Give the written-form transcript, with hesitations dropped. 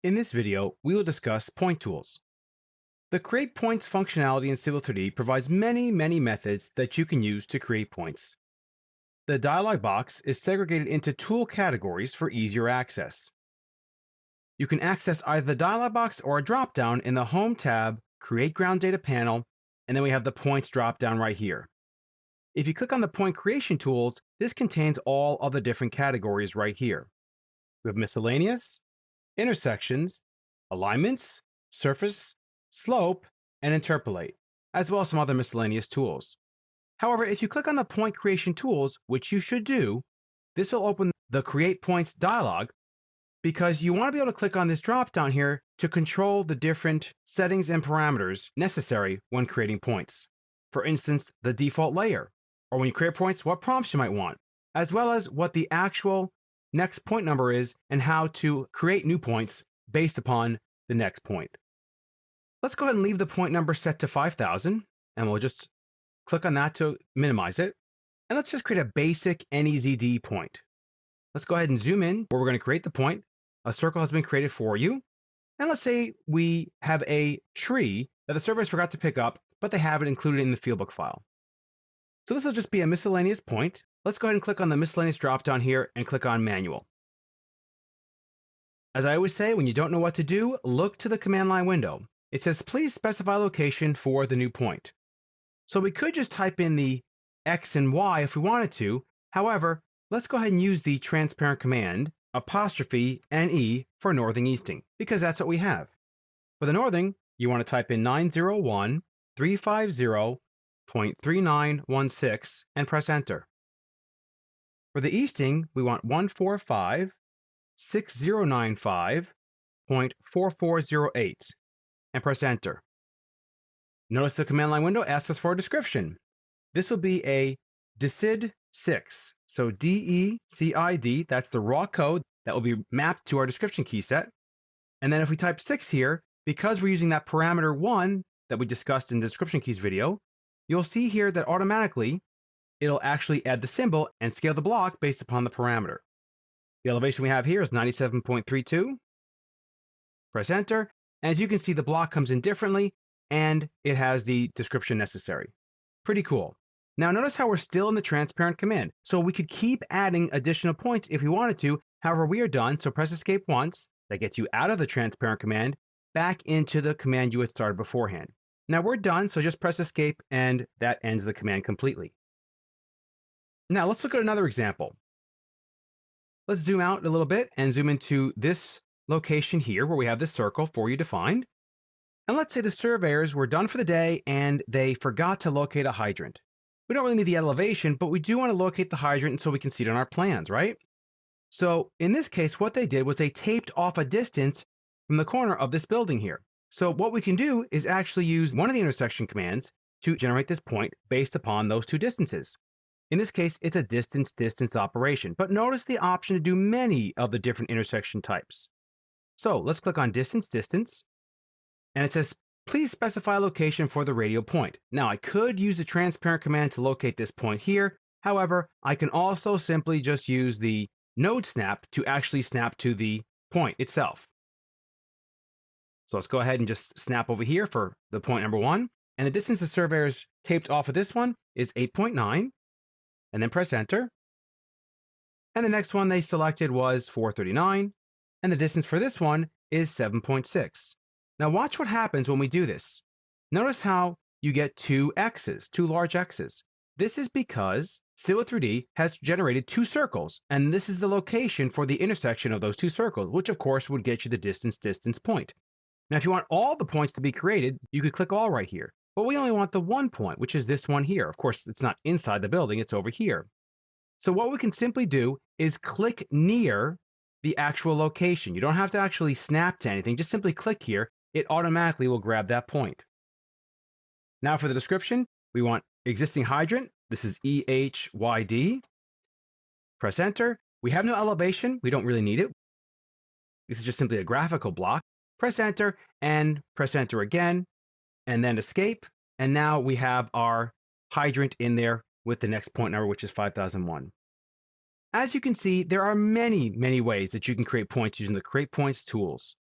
In this video, we will discuss point tools. The Create Points functionality in Civil 3D provides many methods that you can use to create points. The dialog box is segregated into tool categories for easier access. You can access either the dialog box or a drop-down in the Home tab, Create Ground Data panel, and then we have the Points drop-down right here. If you click on the Point Creation tools, this contains all of the different categories right here. We have Miscellaneous, Intersections, Alignments, Surface, Slope, and Interpolate, as well as some other miscellaneous tools. However, if you click on the Point Creation tools, which you should do, this will open the Create Points dialog because you want to be able to click on this drop down here to control the different settings and parameters necessary when creating points. For instance, the default layer, or when you create points, what prompts you might want, as well as what the actual next point number is and how to create new points based upon the next point. Let's go ahead and leave the point number set to 5,000, and we'll just click on that to minimize it. And let's just create a basic NEZD point. Let's go ahead and zoom in where we're going to create the point. A circle has been created for you. And let's say we have a tree that the surveyors forgot to pick up, but they have it included in the fieldbook file. So this will just be a miscellaneous point. Let's go ahead and click on the miscellaneous dropdown here and click on manual. As I always say, when you don't know what to do, look to the command line window. It says, please specify location for the new point. So we could just type in the X and Y if we wanted to. However, let's go ahead and use the transparent command apostrophe NE for northing easting, because that's what we have. For the northing, you want to type in 901.350.3916 and press enter. For the easting, we want 145.6095.4408 and press enter. Notice the command line window asks us for a description. This will be a DECID6. So DECID, that's the raw code that will be mapped to our description key set. And then if we type 6 here, because we're using that parameter 1 that we discussed in the description keys video, you'll see here that automatically it'll actually add the symbol and scale the block based upon the parameter. The elevation we have here is 97.32. Press enter. And as you can see, the block comes in differently and it has the description necessary. Pretty cool. Now notice how we're still in the transparent command. So we could keep adding additional points if we wanted to. However, we are done. So press escape once. That gets you out of the transparent command, back into the command you had started beforehand. Now we're done. So just press escape and that ends the command completely. Now let's look at another example. Let's zoom out a little bit and zoom into this location here where we have this circle for you defined. And let's say the surveyors were done for the day and they forgot to locate a hydrant. We don't really need the elevation, but we do want to locate the hydrant so we can see it on our plans, right? So in this case, what they did was they taped off a distance from the corner of this building here. So what we can do is actually use one of the intersection commands to generate this point based upon those two distances. In this case, it's a distance operation, but notice the option to do many of the different intersection types. So let's click on distance, and it says, please specify location for the radial point. Now I could use the transparent command to locate this point here. However, I can also simply just use the node snap to actually snap to the point itself. So let's go ahead and just snap over here for the point number 1. And the distance the surveyors taped off of this one is 8.9. And then press enter. And the next one they selected was 439. And the distance for this one is 7.6. Now watch what happens when we do this. Notice how you get two X's, two large X's. This is because Civil 3D has generated two circles, and this is the location for the intersection of those two circles, which of course would get you the distance point. Now if you want all the points to be created, you could click all right here. But we only want the one point, which is this one here. Of course, it's not inside the building, it's over here. So what we can simply do is click near the actual location. You don't have to actually snap to anything, just simply click here. It automatically will grab that point. Now for the description, we want existing hydrant. This is EHYD. Press enter. We have no elevation. We don't really need it. This is just simply a graphical block. Press enter and press enter again, and then escape. And now we have our hydrant in there with the next point number, which is 5001. As you can see, there are many ways that you can create points using the Create Points tools.